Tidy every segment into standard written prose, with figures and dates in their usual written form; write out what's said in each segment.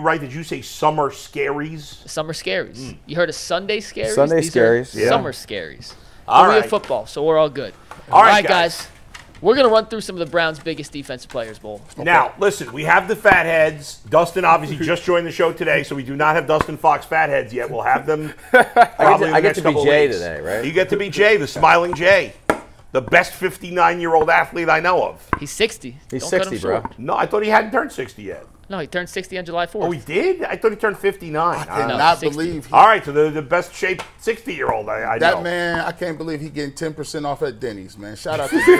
right? Did you say summer scaries? Summer scaries. You heard of Sunday scaries? Sunday These scaries. are summer scaries. All We right. have football, so we're all good. All right, guys. We're going to run through some of the Browns' biggest defensive players, Bull. Okay. Now, listen, we have the fatheads. Dustin obviously just joined the show today, so we do not have Dustin Fox fatheads yet. We'll have them probably I in the get next to be couple Jay of weeks. today, right? You get to be Jay, the smiling Jay. The best 59-year-old athlete I know of. He's 60. He's Don't cut him 60, bro. short. No, I thought he hadn't turned 60 yet. No, he turned 60 on July 4th. Oh, he did? I thought he turned 59. I No, cannot 60. believe All right, so the best shaped 60-year-old I know. that man. I can't believe he getting 10% off at Denny's, man. Shout out to Denny's.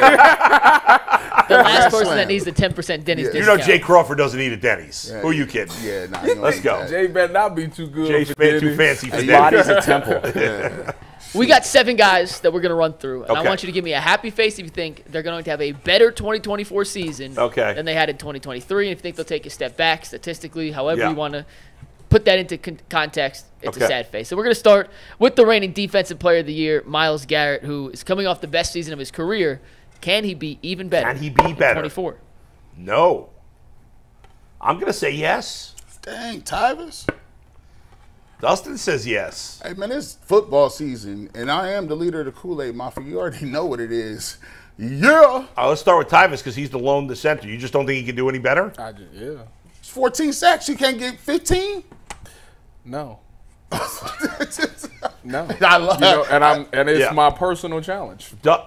The last person Slam. that needs the 10% Denny's Yeah. You know discount. Jay Crawford doesn't eat at Denny's. Yeah. Who are you kidding? Yeah, nah, Let's go. Jay better not be too good. Jay's for too Denny's. fancy for Hey, Denny's. Body's a temple. Yeah. We got 7 guys that we're going to run through, and I Okay. want you to give me a happy face if you think they're going to have a better 2024 season than they had in 2023, and if you think they'll take a step back statistically, however you want to put that into context, it's a sad face. So we're going to start with the reigning Defensive Player of the Year, Myles Garrett, who is coming off the best season of his career. Can he be even better? Can he be better? 24. No. I'm going to say yes. Dang, Tyvus. Dustin says yes. Hey, man, it's football season, and I am the leader of the Kool-Aid Mafia. You already know what it is. Yeah. Let's start with Tyvus because he's the lone dissenter. You just don't think he can do any better? Yeah. It's 14 sacks. You can't get 15? No. No. I love And it's Yeah. my personal challenge. Yeah.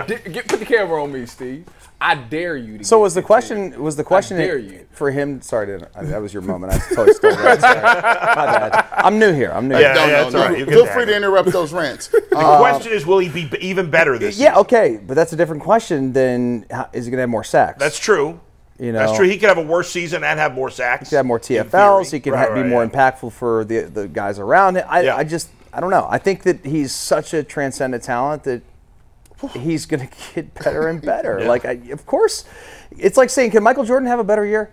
Put the camera on me, Steve. I dare you to So get was the 15. question? Was the question dare you. for him? Sorry, that was your moment. I totally stole that. Sorry. My bad. I'm new here. I'm new. Yeah, here. that's all right. You Feel can free to have it. interrupt those rants. The question is, will he be even better this season? Yeah. Okay, but that's a different question than is he going to have more sacks? That's true. You know, That's true. He could have a worse season and have more sacks. He could have more in TFLs. theory. He could Right, be more impactful for the guys around him. I don't know. I think that he's such a transcendent talent that he's going to get better and better. Of course, it's like saying, can Michael Jordan have a better year?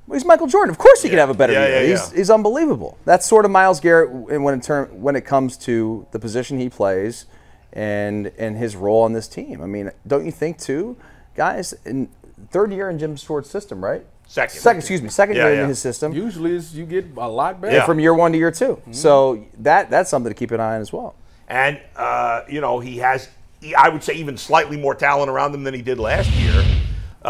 Well, he's Michael Jordan. Of course he can have a better year. He's unbelievable. That's sort of Myles Garrett when it comes to the position he plays and his role on this team. I mean, don't you think too, guys, in third year in Jim Stewart's system, right? Second year in his system. Usually you get a lot better. Yeah. From year 1 to year 2. Mm-hmm. So that's something to keep an eye on as well. And, he has, I would say, even slightly more talent around him than he did last year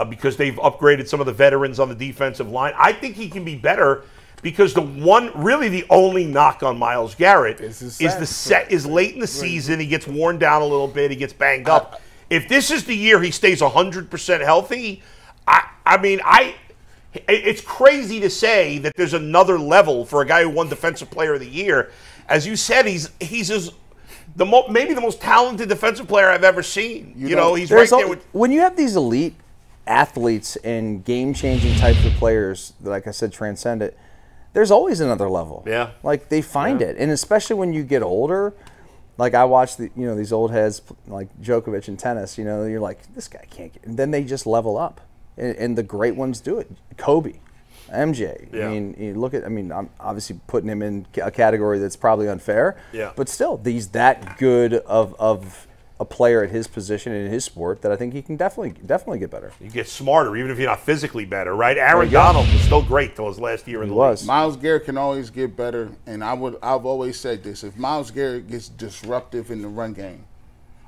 because they've upgraded some of the veterans on the defensive line. I think he can be better because the only knock on Myles Garrett is late in the season. He gets worn down a little bit. He gets banged up. If this is the year he stays 100% healthy, it's crazy to say that there's another level for a guy who won Defensive Player of the Year. As you said, he's maybe the most talented defensive player I've ever seen. He's right there with. When you have these elite athletes and game-changing types of players, like I said, transcendent, there's always another level. Yeah. Like they find it, and especially when you get older. Like I watch these old heads like Djokovic in tennis. You're like, this guy can't get. And then they just level up, and the great ones do it. Kobe, MJ. Yeah. I mean, you look at. I'm obviously putting him in a category that's probably unfair. Yeah. But still, he's that good of a player at his position in his sport that I think he can definitely get better. You get smarter, even if you're not physically better, right? Aaron Donald was still great till his last year in the league. Myles Garrett can always get better, and I've always said this: if Myles Garrett gets disruptive in the run game,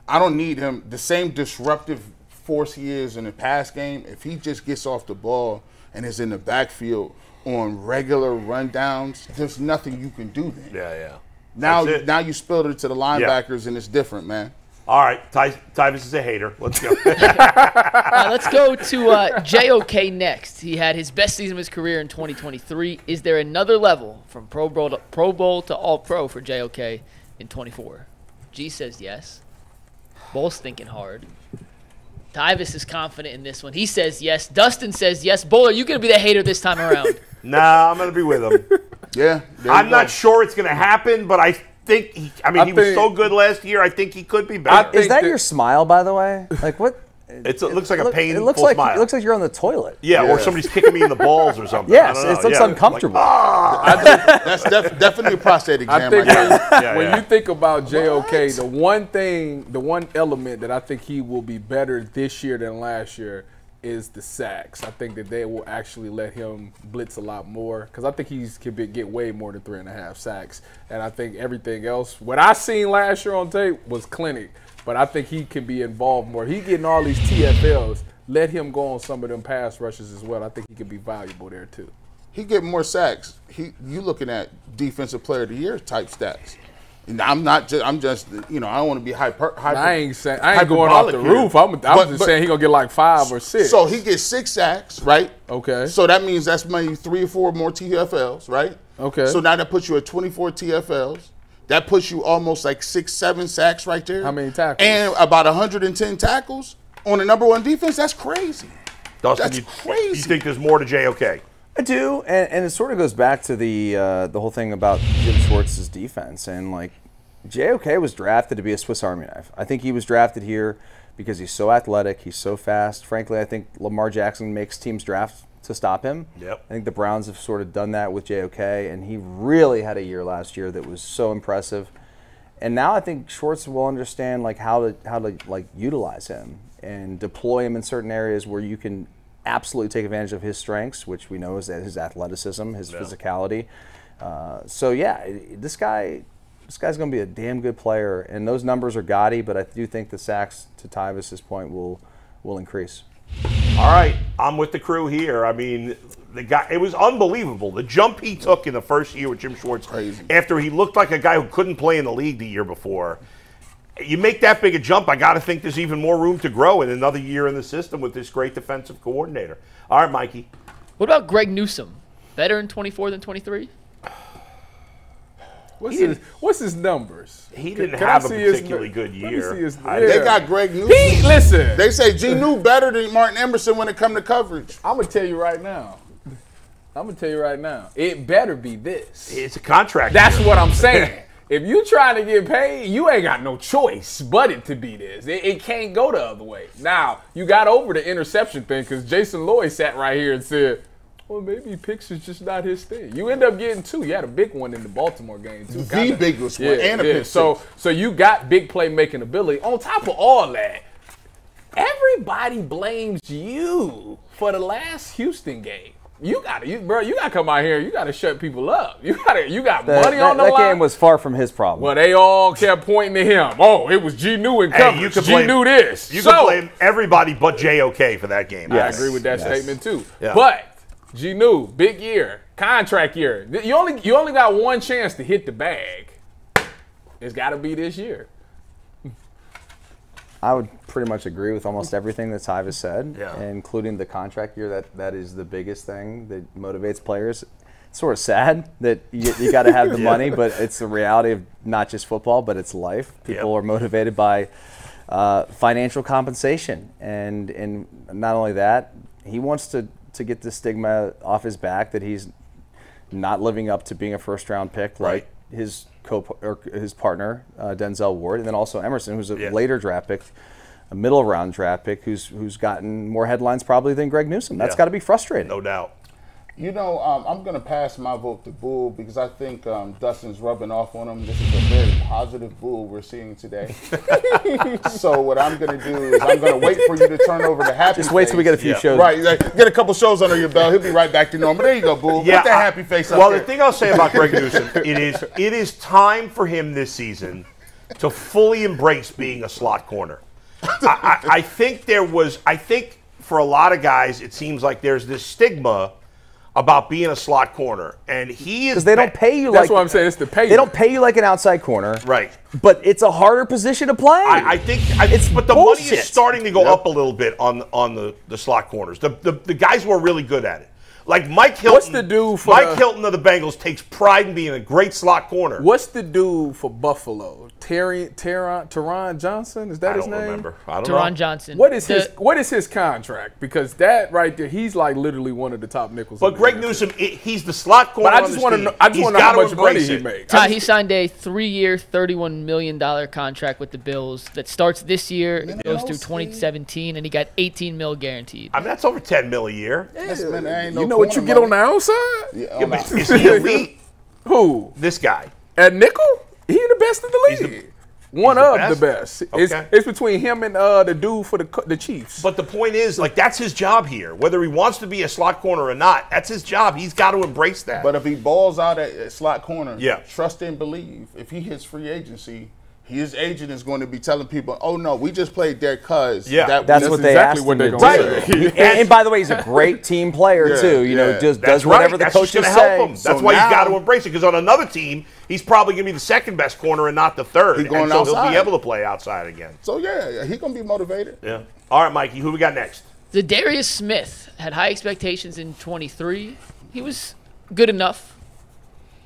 I don't need him the same disruptive force he is in the pass game. If he just gets off the ball and is in the backfield on regular rundowns, there's nothing you can do then. Yeah. Now you spilled it to the linebackers, and it's different, man. All right, Tyvus is a hater. Let's go. Let's go to JOK next. He had his best season of his career in 2023. Is there another level from Pro Bowl to All-Pro for JOK in 24? G says yes. Bull's thinking hard. Tyvus is confident in this one. He says yes. Dustin says yes. Bull, are you going to be the hater this time around? Nah, I'm going to be with him. Yeah. I'm not sure it's going to happen, but I think he was so good last year. I think he could be better. Is that your smile, by the way? Like what? It looks like a painful smile. It looks like you're on the toilet. Yeah, or somebody's kicking me in the balls or something. Yes, it looks uncomfortable. Like, That's definitely a prostate exam. When you think about JOK, the one element that I think he will be better this year than last year is the sacks. I think that they will actually let him blitz a lot more because I think he can get way more than 3.5 sacks. And I think everything else, what I seen last year on tape was clinic, but I think he can be involved more. He getting all these TFLs. Let him go on some of them pass rushes as well. I think he can be valuable there too. He get more sacks. You looking at defensive player of the year type stats. And I'm just I don't want to be hyper. I ain't going off the roof. I'm just saying he gonna get like 5 or 6. So he gets 6 sacks, right? Okay. So that means that's maybe 3 or 4 more TFLs, right? Okay. So now that puts you at 24 TFLs. That puts you almost like 6, 7 sacks right there. How many tackles? And about 110 tackles on the #1 defense. That's crazy. Dustin, That's crazy. You think there's more to JOK? I do, and it sort of goes back to the whole thing about Jim Schwartz's defense. And like, JOK was drafted to be a Swiss Army knife. I think he was drafted here because he's so athletic, he's so fast. Frankly, I think Lamar Jackson makes teams draft to stop him. Yep. I think the Browns have sort of done that with JOK, and he really had a year last year that was so impressive. And now I think Schwartz will understand like how to like utilize him and deploy him in certain areas where you can absolutely take advantage of his strengths, which we know is his athleticism, his physicality. So yeah, this guy's going to be a damn good player, and those numbers are gaudy, but I do think the sacks, to Tyvis's point, will increase. All right, I'm with the crew here. I mean, the guy, it was unbelievable. The jump he took in the first year with Jim Schwartz, crazy. After he looked like a guy who couldn't play in the league the year before. You make that big a jump, I got to think there's even more room to grow in another year in the system with this great defensive coordinator. All right, Mikey. What about Greg Newsome? Better in 24 than 23? What's his numbers? He didn't have a particularly good year. They got Greg Newsome. Listen. They say G knew better than Martin Emerson when it come to coverage. I'm going to tell you right now. It better be this. It's a contract. That's year. what I'm saying. If you trying to get paid, you ain't got no choice but it to be this. It can't go the other way. Now, you got over the interception thing because Jason Lloyd sat right here and said, well, maybe picks is just not his thing. You end up getting 2. You had a big one in the Baltimore game, too. The biggest one and a pick. So you got big play-making ability. On top of all that, everybody blames you for the last Houston game. You gotta come out here. You gotta shut people up. You got money on the line. That game was far from his problem. Well, they all kept pointing to him. Oh, it was G New in coverage. G New this. You can blame everybody but JOK for that game. I agree with that statement too. Yeah. But G New, big year, contract year. You only got one chance to hit the bag. It's got to be this year. I would pretty much agree with almost everything that Tyvis said, yeah. including the contract year. That is the biggest thing that motivates players. It's sort of sad that you got to have the money, but it's the reality of not just football, but it's life. People are motivated by financial compensation, and not only that, he wants to get the stigma off his back that he's not living up to being a first-round pick like his partner, Denzel Ward, and then also Emerson, who's a later draft pick, a middle round draft pick, who's gotten more headlines probably than Greg Newsome. That's got to be frustrating. No doubt. You know, I'm going to pass my vote to Bull because I think Dustin's rubbing off on him. This is a very positive Bull we're seeing today. So what I'm going to do is I'm going to wait for you to turn over to Happy Just wait till we get a few shows. Right, get a couple shows under your belt. He'll be right back to normal. There you go, Bull. Put that happy face up there. The thing I'll say about Greg Newsome, it is time for him this season to fully embrace being a slot corner. I think for a lot of guys, it seems like there's this stigma about being a slot corner, and he is because they don't pay you. That's what I'm saying. It's the pay. They don't pay you like an outside corner, right? But it's a harder position to play. I think but the money is starting to go up a little bit on the slot corners. The guys who are really good at it, like Mike Hilton. What's the dude for Hilton of the Bengals takes pride in being a great slot corner. What's the dude for Buffalo? Teron Johnson? Is that his name? I don't remember. I don't Teron know. Johnson. What is his contract? Because that right there, he's like literally one of the top nickels. But Greg Newsome, he's the slot corner. But I just want to know how much money he makes. He signed a 3-year, $31 million contract with the Bills that starts this year, it goes through 2017, and he got $18 million guaranteed. I mean, that's over $10 million a year. You know what you get on the outside? Is he elite? Who? This guy. At nickel? He the best in the league. One of the best. Okay. It's between him and the dude for the Chiefs. But the point is, like, that's his job here. Whether he wants to be a slot corner or not, that's his job. He's got to embrace that. But if he balls out at slot corner, yeah, trust and believe. If he hits free agency, his agent is going to be telling people, "Oh no, we just played there because that's what they asked him to do." And by the way, he's a great team player too. You know, does whatever the coaches say. That's why he's got to embrace it. Because on another team, he's probably going to be the second best corner and not the third. He's going so outside. He'll be able to play outside again. So he's going to be motivated. Yeah. All right, Mikey, who we got next? Zadarius Smith had high expectations in 23. He was good enough,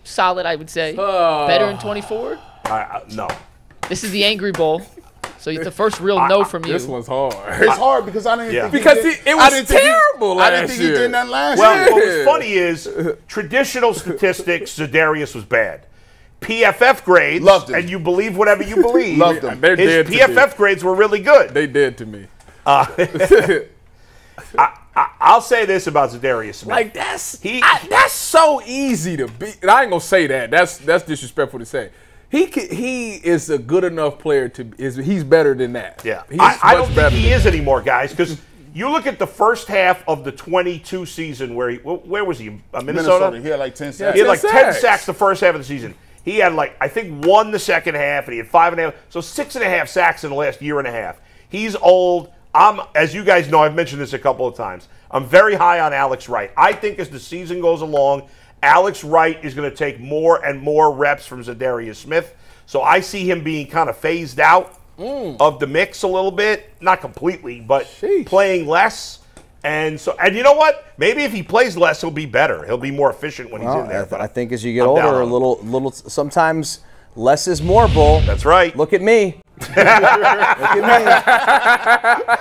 solid, I would say. Better in 24. No. This is the Angry Bowl, so it's the first real no from you. This one's hard. It's hard because I didn't think because it was terrible last year. I didn't think he did nothing last year. Well, what was funny is traditional statistics, Zadarius was bad. PFF grades, loved him. And you believe whatever you believe. Loved him. His PFF grades were really good. They did to me. I'll say this about Zadarius Smith. Like that's so easy to beat. And I ain't gonna say that. That's disrespectful to say. He is a good enough player he's better than that. Yeah, he's I don't think he is that. anymore, guys. Because you look at the first half of the 22 season where where was he? Minnesota. He had like 10 sacks. He had like 10 sacks the first half of the season. He had I think 1 the second half, and he had 5.5. So 6.5 sacks in the last year and a half. He's old. As you guys know, I've mentioned this a couple of times. I'm very high on Alex Wright. I think as the season goes along, Alex Wright is going to take more and more reps from Zadarius Smith. So I see him being kind of phased out of the mix a little bit. Not completely, but playing less. And you know what? Maybe if he plays less, he'll be better. He'll be more efficient when he's in there. I think as you get older, a little sometimes less is more, Bull. That's right. Look at me. Look at me.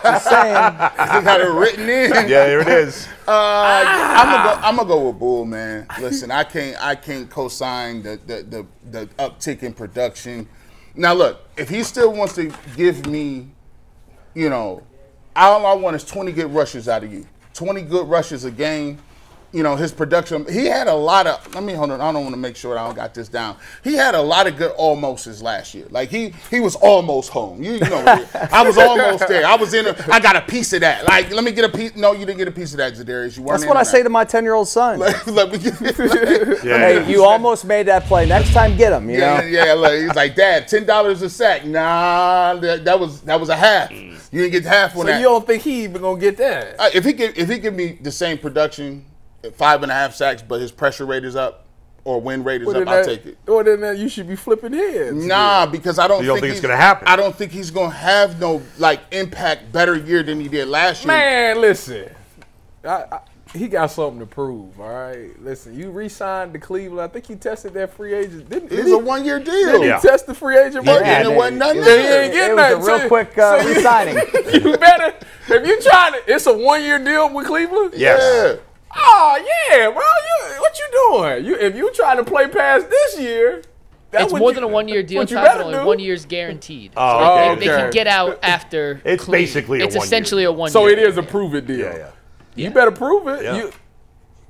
Just saying. I got it written in. Yeah, there it is. I'm gonna go with Bull, man. Listen, I can't co-sign the uptick in production. Now look, if he still wants to give me, all I want is 20 good rushes out of you. 20 good rushes a game. His production, he had a lot of, hold on, I don't want to make sure I don't got this down. He had a lot of good almost's last year. Like, he was almost home. I was almost there. I got a piece of that. Like, let me get a piece. No, you didn't get a piece of that, Zadarius. You weren't. That's what I say to my 10-year-old son. Let me get hey, you almost made that play. Next time, get him, you know? Yeah, he's like, Dad, $10 a sack. Nah, that was a half. You didn't get half on that. So you don't think he even going to get that? If he give me the same production, 5.5 sacks, but his pressure rate is up or win rate is up, I'll take it. Well, then you should be flipping heads. Nah, because I don't think it's going to happen. I don't think he's going to have no impact better year than he did last year. Man, listen. He got something to prove, all right? Listen, you re-signed to Cleveland. I think he tested that free agent. It was a 1-year deal. Did he test the free agent market? And it wasn't nothing. He ain't getting nothing. It was a real quick re-signing. You better, if you trying to, it's a 1-year deal with Cleveland? Yes. Yeah. Oh, yeah, bro. What you doing? If you trying to play past this year, it's more than a 1-year deal. What you It's better only do. 1 year's guaranteed. Oh, So okay. they can get out after. It's basically a 1 year. It's essentially a 1 year. So it is a prove it deal. Yeah. You better prove it. Yeah.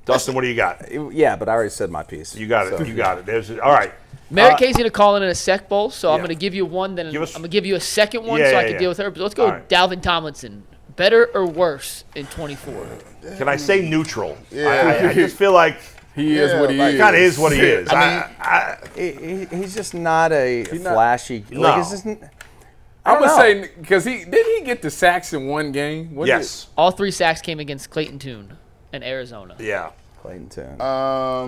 Dustin, what do you got? Yeah, but I already said my piece. You got it. You got it. All right. Mary Kay's going to call in a sec bowl, so I'm going to give you one, then I'm us- going to give you a second one Yeah, so I yeah, can yeah. deal with her. But let's go All with right. Dalvin Tomlinson. Better or worse in 24? Can I say neutral? I just feel like He is what he is. kind of is what he is. He's just not a flashy. No. It's just, I'm don't gonna know. say because didn't he get the sacks in one game? Wasn't yes. All 3 sacks came against Clayton Tune in Arizona. Yeah. Clayton Tune.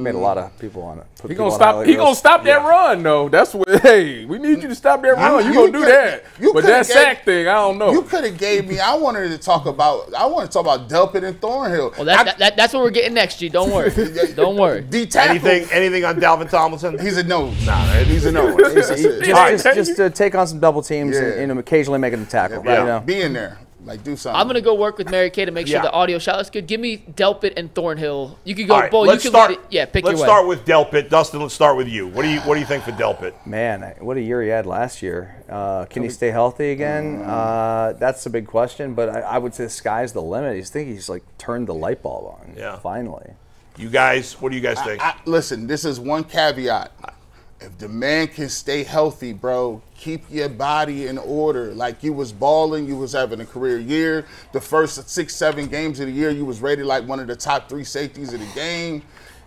Made a lot of people on it. Put He people gonna on stop. highlight He gonna reels. stop that run though. That's what. Hey, we need you to stop that run. You gonna do that? But that sack thing, I don't know. You could have gave me. I wanted to talk about Delpit and Thornhill. Well, that's what we're getting next, G. Don't worry. Don't worry. D tackle. Anything on Dalvin Tomlinson? He's a no. Nah, He's a no. Just to take on some double teams and occasionally making a tackle. Yeah. You know? Be in there. Like, do something. I'm going to go work with Mary Kay to make sure Yeah. the audio shot looks good. Give me Delpit and Thornhill. You could go, All right, Bull. let's You start. could lead it. Yeah, pick your way. Let's start with Delpit. Dustin, let's start with you. What do you think for Delpit? Man, what a year he had last year. Can he stay healthy again? That's the big question. But I would say the sky's the limit. He's like turned the light bulb on. Yeah. Finally. You guys, what do you guys think? Listen, this is one caveat. If the man can stay healthy, bro, keep your body in order. Like, you was balling, you was having a career year. The first 6, 7 games of the year, you was rated like one of the top 3 safeties of the game.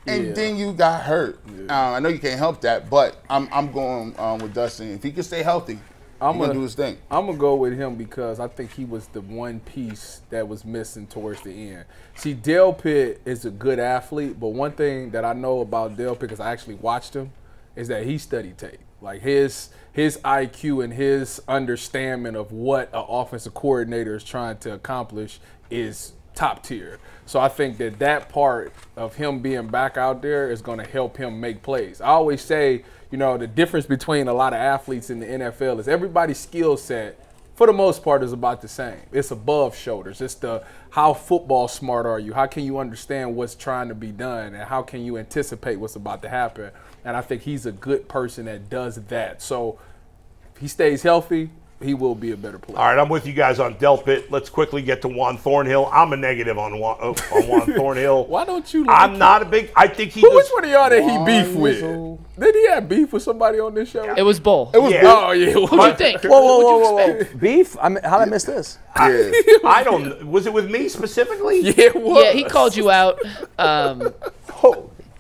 And then you got hurt. I know you can't help that, but I'm going with Dustin. If he can stay healthy, I'm going to do his thing. I'm going to go with him because I think he was the one piece that was missing towards the end. See, Dale Pitt is a good athlete, but one thing that I know about Dale Pitt, because I actually watched him, is that he studied tape. Like, his IQ and his understanding of what an offensive coordinator is trying to accomplish is top tier. So I think that part of him being back out there is going to help him make plays. I always say, you know, the difference between a lot of athletes in the NFL is everybody's skill set, for the most part, is about the same. It's above shoulders. It's the how football smart are you? How can you understand what's trying to be done? And how can you anticipate what's about to happen? And I think he's a good person that does that. So if he stays healthy, he will be a better player. All right, I'm with you guys on Del Pitt. Let's quickly get to Juan Thornhill. I'm a negative on Juan Thornhill. Why don't you like I'm not a big – I think he Which one of y'all did he beef with? Did he have beef with somebody on this show? It was Bull. It was Bull. Oh, yeah. What'd you think? Whoa. Beef? How'd I miss this? I don't – was it with me specifically? Yeah, it was. Yeah, he called you out.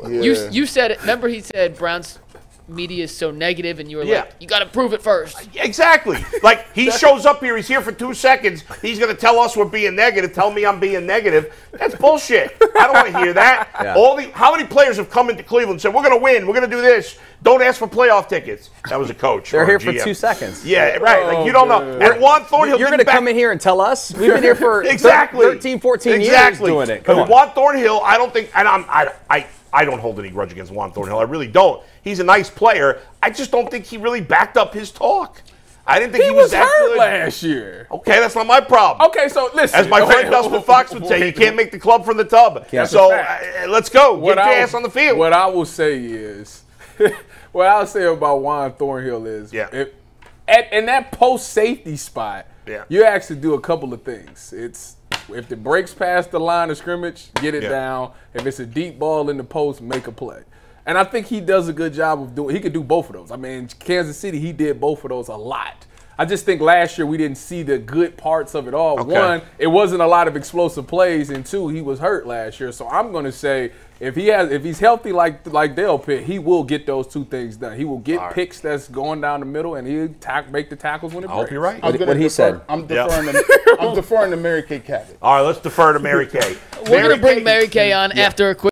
You said it. Remember he said Brown's media is so negative, and you were like, you got to prove it first. Exactly. Like, he shows up here, he's here for 2 seconds, he's going to tell us we're being negative, tell me I'm being negative. That's bullshit. I don't want to hear that. Yeah. How many players have come into Cleveland and said, we're going to win, we're going to do this, don't ask for playoff tickets? That was a coach. They're here GM. for 2 seconds. Yeah, right. Like, you don't know. And Juan Thornhill, You're going to come in here and tell us? We've been here for 13, 14 years doing it. Come on. Juan Thornhill, I don't think, and I don't hold any grudge against Juan Thornhill. I really don't. He's a nice player. I just don't think he really backed up his talk. I didn't think he was that hurt good last year. Okay, that's not my problem. Okay, so listen. As my friend Dustin Fox would say, you can't make the club from the tub. So let's go. Get your ass on the field. What I will say is, what I'll say about Juan Thornhill is, in that post safety spot, you actually do a couple of things. It's if the breaks past the line of scrimmage, get it down. If it's a deep ball in the post, make a play. And I think he does a good job of doing – he could do both of those. I mean, Kansas City, he did both of those a lot. I just think last year we didn't see the good parts of it all. Okay. One, it wasn't a lot of explosive plays, and two, he was hurt last year. So I'm going to say if he's healthy like Dale Pitt, he will get those 2 things done. He will get picks that's going down the middle, and he'll make the tackles when it breaks. I hope you're right. What he said. I'm deferring to Mary Kay Cabot. All right, let's defer to Mary Kay. We're going to bring Mary Kay on after a quick